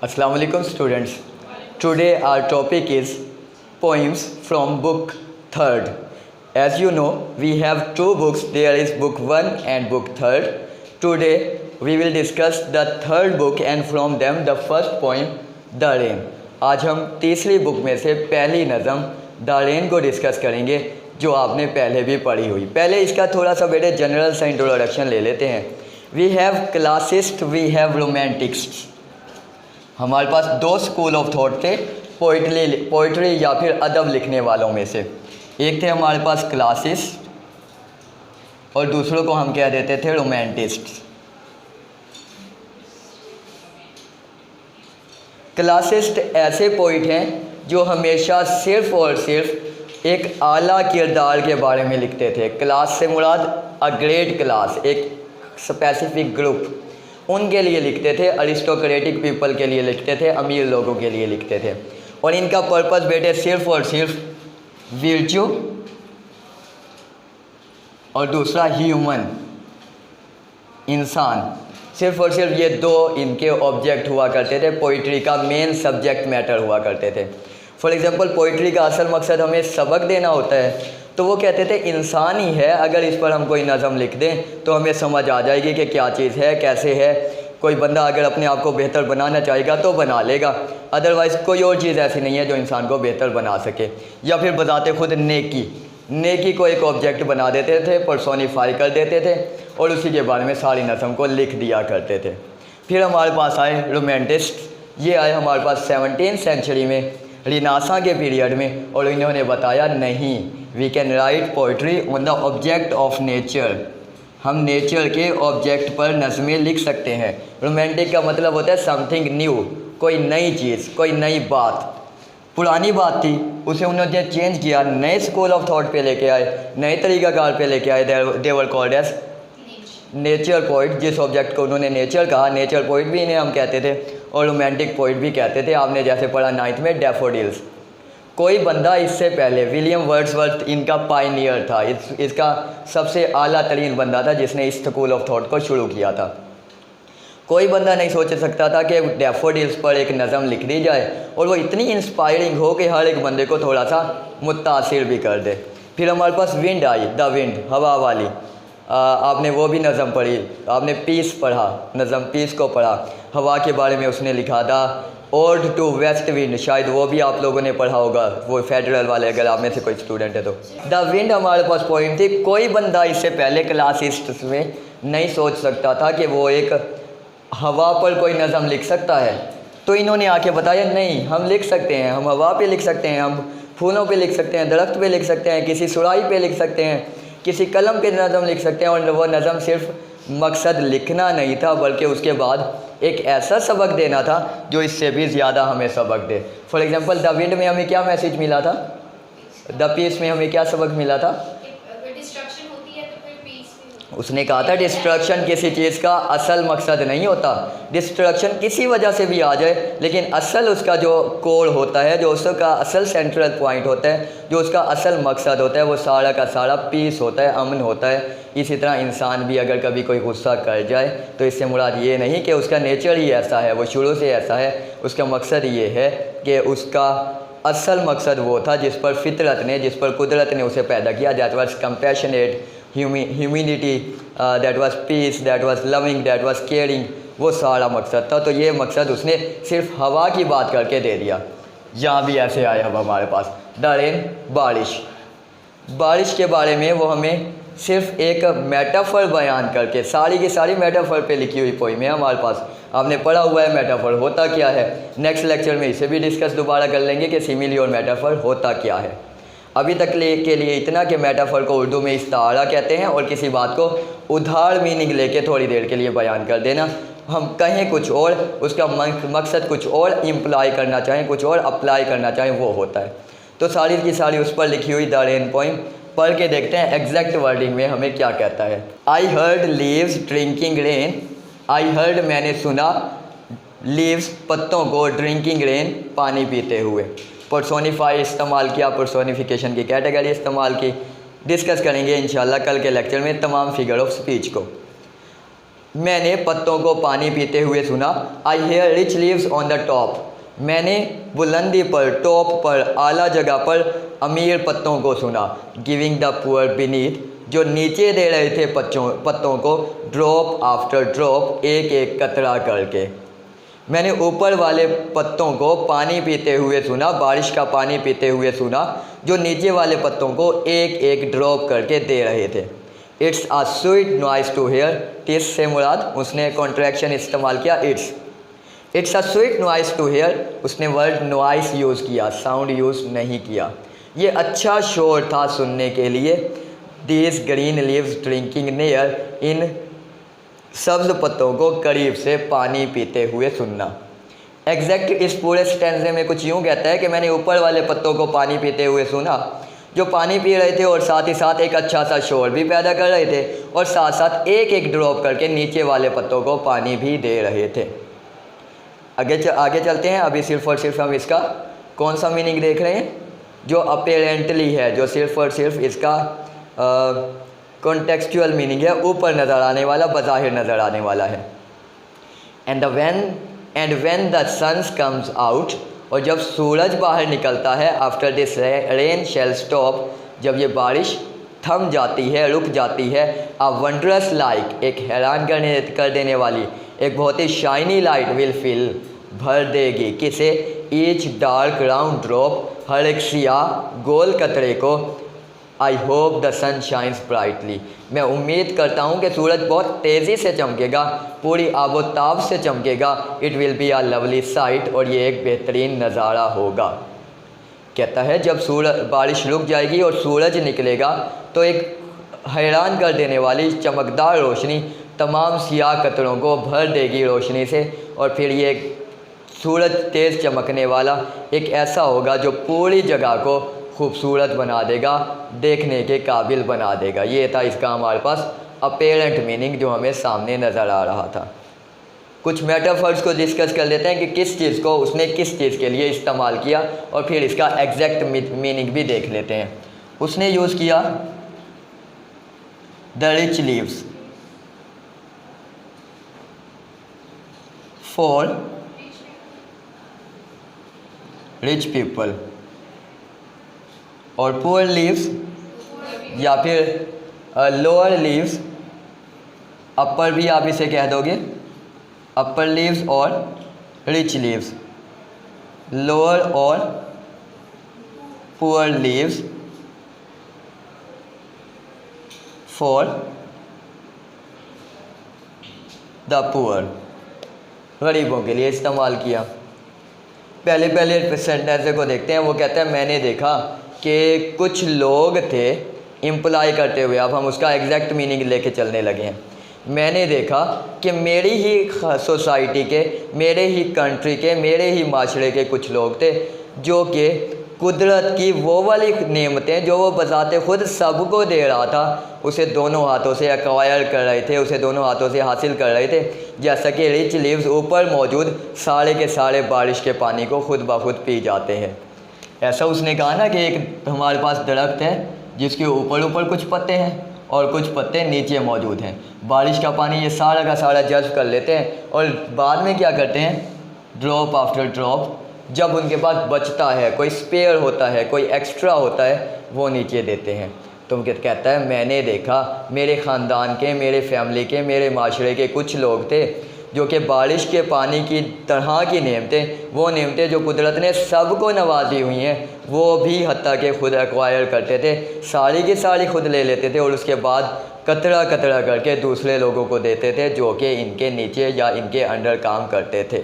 Assalamu alaikum students. Today our topic is poems from book 3rd. As you know, we have two books. There is book 1 and book 3rd. Today we will discuss the 3rd book and from them the first poem The Rain. आज हम तीसरी book में से पहली नज़म the rain को discuss करेंगे जो आपने पहले भी पढ़ी हुई। पहले इसका थोड़ा सा बेटे जनरल सा इंट्रोडक्शन ले लेते हैं। We have classicist, we have romantics. हमारे पास दो स्कूल ऑफ थॉट थे पोइट्री या फिर अदब लिखने वालों में से। एक थे हमारे पास क्लासिस्ट और दूसरों को हम कह देते थे रोमांटिस्ट। क्लासिस्ट ऐसे पोइट हैं जो हमेशा सिर्फ़ और सिर्फ एक आला किरदार के बारे में लिखते थे। क्लास से मुराद अ ग्रेट क्लास, एक स्पेसिफिक ग्रुप, उनके लिए लिखते थे। अरिस्टोक्रेटिक पीपल के लिए लिखते थे, अमीर लोगों के लिए लिखते थे। और इनका पर्पस बेटे सिर्फ और सिर्फ वर्च्यू और दूसरा ह्यूमन, इंसान, सिर्फ और सिर्फ ये दो इनके ऑब्जेक्ट हुआ करते थे। पोइट्री का मेन सब्जेक्ट मैटर हुआ करते थे। फॉर एग्ज़ाम्पल पोइट्री का असल मकसद हमें सबक देना होता है, तो वो कहते थे इंसान ही है, अगर इस पर हम कोई नज़म लिख दें तो हमें समझ आ जाएगी कि क्या चीज़ है, कैसे है। कोई बंदा अगर अपने आप को बेहतर बनाना चाहेगा तो बना लेगा, अदरवाइज़ कोई और चीज़ ऐसी नहीं है जो इंसान को बेहतर बना सके। या फिर बताते खुद नेकी को एक ऑब्जेक्ट बना देते थे, पर्सोनीफाई कर देते थे और उसी के बारे में सारी नज़म को लिख दिया करते थे। फिर हमारे पास आए रोमांटिस्ट। ये आए हमारे पास 17th सेंचुरी में, रिनासा के पीरियड में, और इन्होंने बताया नहीं, we can write poetry on the object of nature. हम नेचर के ऑब्जेक्ट पर नज़में लिख सकते हैं। रोमांटिक का मतलब होता है समथिंग न्यू, कोई नई चीज़, कोई नई बात। पुरानी बात थी उसे उन्होंने चेंज किया, नए स्कूल ऑफ थॉट पे लेके आए, नए तरीक़ाकार पे लेके आए। They were called as nature poet. जिस ऑब्जेक्ट को उन्होंने नेचर कहा, नेचर पोइट भी इन्हें हम कहते थे और रोमांटिक पोइट भी कहते थे। आपने जैसे पढ़ा 9th में डैफोडिल्स। कोई बंदा इससे पहले विलियम वर्ड्सवर्थ इनका पायनियर था, इसका सबसे आला तरीन बंदा था जिसने इस स्कूल ऑफ थॉट को शुरू किया था। कोई बंदा नहीं सोच सकता था कि डैफोडिल्स पर एक नज़म लिख दी जाए और वो इतनी इंस्पायरिंग हो कि हर एक बंदे को थोड़ा सा मुतासिर भी कर दे। फिर हमारे पास विंड आई, द विंड, हवा वाली। आपने वो भी नज़म पढ़ी, आपने पीस पढ़ा, नज़म पीस को पढ़ा। हवा के बारे में उसने लिखा था ओड टू वेस्ट विंड, शायद वो भी आप लोगों ने पढ़ा होगा, वो फेडरल वाले, अगर आप में से कोई स्टूडेंट है तो। द विंड हमारे पास पोइम थी। कोई बंदा इससे पहले क्लासिस्ट में नहीं सोच सकता था कि वो एक हवा पर कोई नज़म लिख सकता है, तो इन्होंने आके बताया नहीं, हम लिख सकते हैं, हम हवा पे लिख सकते हैं, हम फूलों पे लिख सकते हैं, दरख्त पे लिख सकते हैं, किसी सुराही पे लिख सकते हैं, किसी कलम पे नज़म लिख सकते हैं। और वो नज़म सिर्फ मकसद लिखना नहीं था, बल्कि उसके बाद एक ऐसा सबक देना था जो इससे भी ज़्यादा हमें सबक दे। फॉर एग्ज़ाम्पल द विंड में हमें क्या मैसेज मिला था, द पीस में हमें क्या सबक मिला था? उसने कहा था डिस्ट्रक्शन किसी चीज़ का असल मकसद नहीं होता। डिस्ट्रक्शन किसी वजह से भी आ जाए, लेकिन असल उसका जो कोर होता है, जो उसका असल सेंट्रल पॉइंट होता है, जो उसका असल मकसद होता है, वो सारा का सारा पीस होता है, अमन होता है। इसी तरह इंसान भी अगर कभी कोई गुस्सा कर जाए तो इससे मुराद ये नहीं कि उसका नेचर ही ऐसा है, वो शुरू से ऐसा है। उसका मकसद ये है कि उसका असल मकसद वो था जिस पर फितरत ने, जिस पर कुदरत ने उसे पैदा किया। That was compassionate, humanity, that was peace, that was loving, that was caring, वो सारा मकसद था। तो ये मकसद उसने सिर्फ हवा की बात करके दे दिया। यहाँ भी ऐसे आए अब हमारे पास द रेन, बारिश के बारे में वो हमें सिर्फ एक मेटाफर बयान करके, सारी की सारी मेटाफर पे लिखी हुई पोइम है हमारे पास। आपने पढ़ा हुआ है मेटाफर होता क्या है। नेक्स्ट लेक्चर में इसे भी डिस्कस दोबारा कर लेंगे कि सिमिली और मेटाफर होता क्या है। अभी तक के लिए इतना कि मेटाफर को उर्दू में इस्तारा कहते हैं और किसी बात को उधार मीनिंग लेके थोड़ी देर के लिए बयान कर देना। हम कहें कुछ और, उसका मकसद कुछ और इम्प्लाई करना चाहें, कुछ और अप्लाई करना चाहें, वो होता है। तो सारी की सारी उस पर लिखी हुई द रेन पोइम पढ़ के देखते हैं एग्जैक्ट वर्डिंग में हमें क्या कहता है। I heard leaves drinking rain, I heard मैंने सुना, लीव्स पत्तों को, ड्रिंकिंग रेन पानी पीते हुए। पर्सोनीफाई इस्तेमाल किया, पर्सोनिफिकेशन की कैटेगरी इस्तेमाल की। डिस्कस करेंगे इंशाल्लाह कल के लेक्चर में तमाम फिगर ऑफ स्पीच को। मैंने पत्तों को पानी पीते हुए सुना। I hear rich leaves on the top. मैंने बुलंदी पर, टॉप पर, आला जगह पर अमीर पत्तों को सुना। गिविंग द पुअर बीनीथ, जो नीचे दे रहे थे पत्तों को, ड्रॉप आफ्टर ड्रॉप, एक एक कतरा करके। मैंने ऊपर वाले पत्तों को पानी पीते हुए सुना, बारिश का पानी पीते हुए सुना, जो नीचे वाले पत्तों को एक एक ड्रॉप करके दे रहे थे। It's uh sweet noise to hair. TISS से मुराद उसने कॉन्ट्रैक्शन इस्तेमाल किया, it's a sweet noise to hair. उसने वर्ड नॉइस यूज़ किया, साउंड यूज़ नहीं किया। ये अच्छा शोर था सुनने के लिए। These green leaves drinking near, इन सब्ज पत्तों को करीब से पानी पीते हुए सुनना। एग्जैक्ट इस पूरे स्टेंजे में कुछ यूँ कहता है कि मैंने ऊपर वाले पत्तों को पानी पीते हुए सुना, जो पानी पी रहे थे और साथ ही साथ एक अच्छा सा शोर भी पैदा कर रहे थे, और साथ साथ एक एक ड्रॉप करके नीचे वाले पत्तों को पानी भी दे रहे थे। आगे चलते हैं। अभी सिर्फ और सिर्फ हम इसका कौन सा मीनिंग देख रहे हैं, जो अपेरेंटली है, जो सिर्फ और सिर्फ इसका कॉन्टेक्सचुअल मीनिंग है, ऊपर नज़र आने वाला, बज़ाहिर नज़र आने वाला है। And when the suns comes out, और जब सूरज बाहर निकलता है, after this rain shall stop, जब ये बारिश थम जाती है, रुक जाती है, अ वंडरस लाइट, एक हैरान कर देने वाली, एक बहुत ही शाइनी लाइट विल फिल, भर देगी, किसे, ईच डार्क राउंड ड्रॉप, हर एक सियाह गोल कतरे को। I hope the sun shines brightly, मैं उम्मीद करता हूँ कि सूरज बहुत तेज़ी से चमकेगा, पूरी आबोताब से चमकेगा। It will be a lovely sight, और ये एक बेहतरीन नज़ारा होगा। कहता है जब बारिश रुक जाएगी और सूरज निकलेगा तो एक हैरान कर देने वाली चमकदार रोशनी तमाम सियाह कतरों को भर देगी रोशनी से, और फिर ये सूरज तेज़ चमकने वाला एक ऐसा होगा जो पूरी जगह को खूबसूरत बना देगा, देखने के काबिल बना देगा। ये था इसका हमारे पास अपेरेंट मीनिंग जो हमें सामने नज़र आ रहा था। कुछ मेटाफर्स को डिस्कस कर लेते हैं कि किस चीज़ को उसने किस चीज़ के लिए इस्तेमाल किया, और फिर इसका एग्जैक्ट मीनिंग भी देख लेते हैं। उसने यूज़ किया the rich leaves for rich people, और पुअर लीव्स या फिर लोअर लीव्स, अपर भी आप इसे कह दोगे, अपर लीव्स और रिच लीव्स, लोअर और poor leaves for the poor, गरीबों के लिए इस्तेमाल किया। पहले सेंटेंस को देखते हैं। वो कहता है मैंने देखा कि कुछ लोग थे, इम्प्लाई करते हुए अब हम उसका एग्जैक्ट मीनिंग लेके चलने लगे हैं। मैंने देखा कि मेरी ही सोसाइटी के, मेरे ही कंट्री के, मेरे ही माशरे के कुछ लोग थे जो कि कुदरत की वो वाली नेमतें जो वो बज़ाते ख़ुद सबको दे रहा था, उसे दोनों हाथों से एक्वायर कर रहे थे, उसे दोनों हाथों से हासिल कर रहे थे। जैसा कि रिच लीव्स ऊपर मौजूद सारे के सारे बारिश के पानी को खुद ब खुद पी जाते हैं। ऐसा उसने कहा ना कि एक हमारे पास दरख्त है जिसके ऊपर कुछ पत्ते हैं और कुछ पत्ते नीचे मौजूद हैं। बारिश का पानी ये सारा का सारा जज़्ब कर लेते हैं और बाद में क्या करते हैं, ड्रॉप आफ्टर ड्रॉप, जब उनके पास बचता है, कोई स्पेयर होता है, कोई एक्स्ट्रा होता है, वो नीचे देते हैं। तो कहता है मैंने देखा मेरे ख़ानदान के, मेरे फैमिली के, मेरे माशरे के कुछ लोग थे जो कि बारिश के पानी की तरह की नेमतें, वो नेमतें जो कुदरत ने सबको नवाजी हुई हैं, वो भी हत्ता के खुद एक्वायर करते थे, सारी की सारी खुद ले लेते थे और उसके बाद कतरा कतरा करके दूसरे लोगों को देते थे जो कि इनके नीचे या इनके अंडर काम करते थे।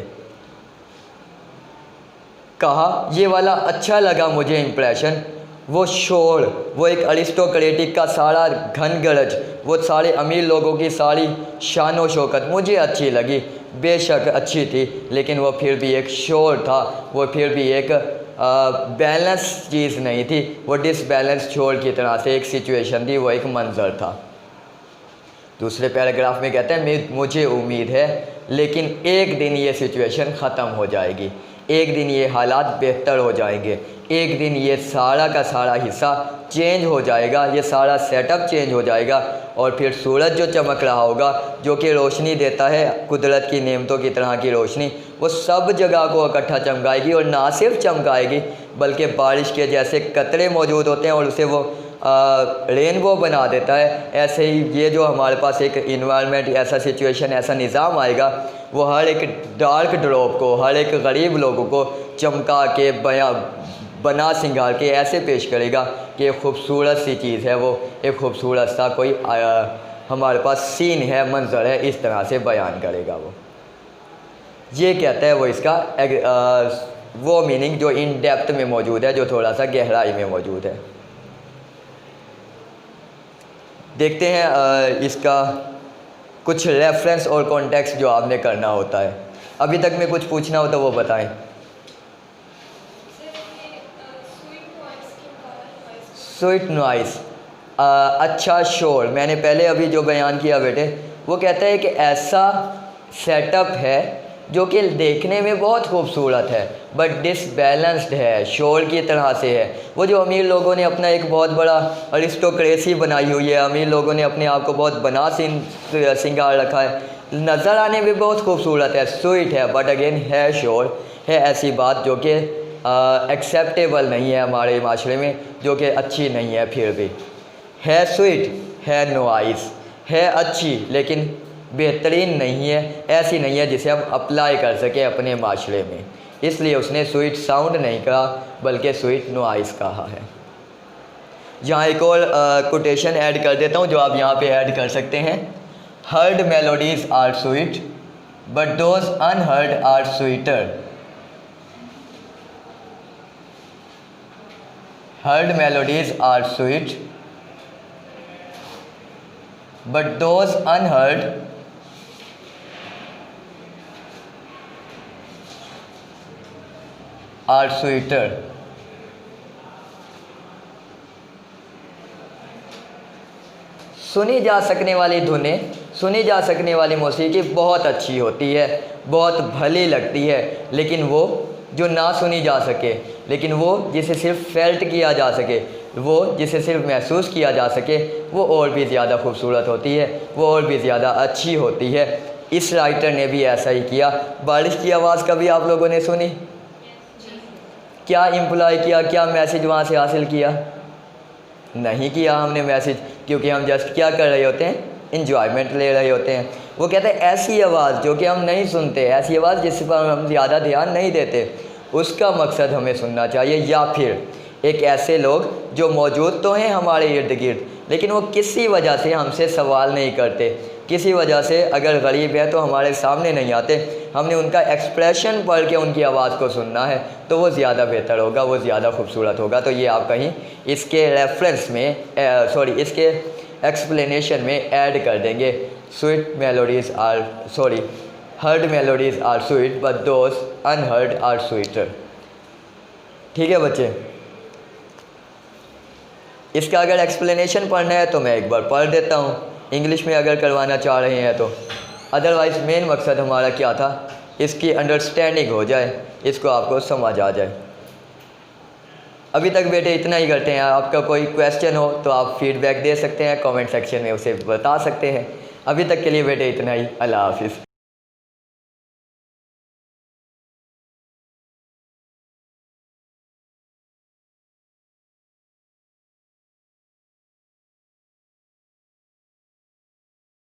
कहा ये वाला अच्छा लगा मुझे इम्प्रेशन, वो शोर, वो एक अरिस्टोक्रेटिक का सारा घन गरज, वो सारे अमीर लोगों की सारी शान व शौकत मुझे अच्छी लगी, बेशक अच्छी थी, लेकिन वो फिर भी एक शोर था, वो फिर भी एक बैलेंस चीज़ नहीं थी, वो डिसबैलेंस शोर की तरह से एक सिचुएशन थी, वो एक मंजर था। दूसरे पैराग्राफ में कहते हैं मुझे उम्मीद है लेकिन एक दिन ये सिचुएशन ख़त्म हो जाएगी, एक दिन ये हालात बेहतर हो जाएंगे, एक दिन ये सारा का सारा हिस्सा चेंज हो जाएगा, ये सारा सेटअप चेंज हो जाएगा और फिर सूरज जो चमक रहा होगा, जो कि रोशनी देता है कुदरत की नेमतों की तरह की रोशनी, वो सब जगह को इकट्ठा चमकाएगी। और ना सिर्फ चमकाएगी बल्कि बारिश के जैसे कतरे मौजूद होते हैं और उसे वो रेनबो बना देता है, ऐसे ही ये जो हमारे पास एक इन्वायरमेंट, ऐसा सिचुएशन, ऐसा निज़ाम आएगा, वो हर एक डार्क ड्रॉप को, हर एक गरीब लोगों को चमका के बना सिंगार के ऐसे पेश करेगा कि एक खूबसूरत सी चीज़ है, वो एक खूबसूरत सा कोई हमारे पास सीन है, मंजर है, इस तरह से बयान करेगा वो। ये कहता है वो इसका वो मीनिंग जो इन डेप्थ में मौजूद है, जो थोड़ा सा गहराई में मौजूद है। देखते हैं इसका कुछ रेफरेंस और कॉन्टेक्स्ट जो आपने करना होता है। अभी तक में कुछ पूछना हो तो वो बताएं। स्वीट नॉइस, अच्छा शोर, मैंने पहले अभी जो बयान किया बेटे, वो कहता है कि ऐसा सेटअप है जो कि देखने में बहुत खूबसूरत है बट डिसबैलेंस्ड है, शोर की तरह से है। वो जो अमीर लोगों ने अपना एक बहुत बड़ा अरिस्टोक्रेसी बनाई हुई है, अमीर लोगों ने अपने आप को बहुत बना सिंगार रखा है, नज़र आने में बहुत खूबसूरत है, स्वीट है, बट अगेन है शोर, है ऐसी बात जो कि एक्सेप्टेबल नहीं है हमारे माशरे में, जो कि अच्छी नहीं है। फिर भी है स्वीट, है नॉइस, है अच्छी लेकिन बेहतरीन नहीं है, ऐसी नहीं है जिसे हम अप्लाई कर सकें अपने माशरे में, इसलिए उसने स्वीट साउंड नहीं कहा बल्कि स्वीट नॉइस कहा है। यहाँ एक और कोटेशन ऐड कर देता हूँ जो आप यहाँ पे ऐड कर सकते हैं। Heard melodies are sweet but those unheard are sweeter. Heard melodies are sweet but those unheard are sweeter. सुनी जा सकने वाली धुनें, सुनी जा सकने वाली मौसीकी बहुत अच्छी होती है, बहुत भली लगती है, लेकिन वो जो ना सुनी जा सके, लेकिन वो जिसे सिर्फ फेल्ट किया जा सके, वो जिसे सिर्फ महसूस किया जा सके, वो और भी ज़्यादा खूबसूरत होती है, वो और भी ज़्यादा अच्छी होती है। इस राइटर ने भी ऐसा ही किया। बारिश की आवाज़ कभी आप लोगों ने सुनी? क्या इम्प्लॉय किया, क्या मैसेज वहाँ से हासिल किया? नहीं किया हमने मैसेज, क्योंकि हम जस्ट क्या कर रहे होते हैं, इन्जॉयमेंट ले रहे होते हैं। वो कहते हैं ऐसी आवाज़ जो कि हम नहीं सुनते, ऐसी आवाज़ जिस पर हम ज़्यादा ध्यान नहीं देते, उसका मकसद हमें सुनना चाहिए। या फिर एक ऐसे लोग जो मौजूद तो हैं हमारे इर्द गिर्द लेकिन वो किसी वजह से हमसे सवाल नहीं करते, किसी वजह से अगर गरीब है तो हमारे सामने नहीं आते, हमने उनका एक्सप्रेशन पढ़ के उनकी आवाज़ को सुनना है, तो वो ज़्यादा बेहतर होगा, वो ज़्यादा खूबसूरत होगा। तो ये आप कहीं इसके रेफरेंस में इसके एक्सप्लेनेशन में ऐड कर देंगे। Sweet melodies are heard melodies are sweet but those unheard are sweeter. ठीक है बच्चे, इसका अगर एक्सप्लेनेशन पढ़ना है तो मैं एक बार पढ़ देता हूँ, इंग्लिश में अगर करवाना चाह रहे हैं तो। अदरवाइज़ मेन मकसद हमारा क्या था, इसकी अंडरस्टैंडिंग हो जाए, इसको आपको समझ आ जाए। अभी तक बेटे इतना ही करते हैं। आपका कोई क्वेश्चन हो तो आप फीडबैक दे सकते हैं, कमेंट सेक्शन में उसे बता सकते हैं। अभी तक के लिए बेटे इतना ही। अल्लाह हाफिज़।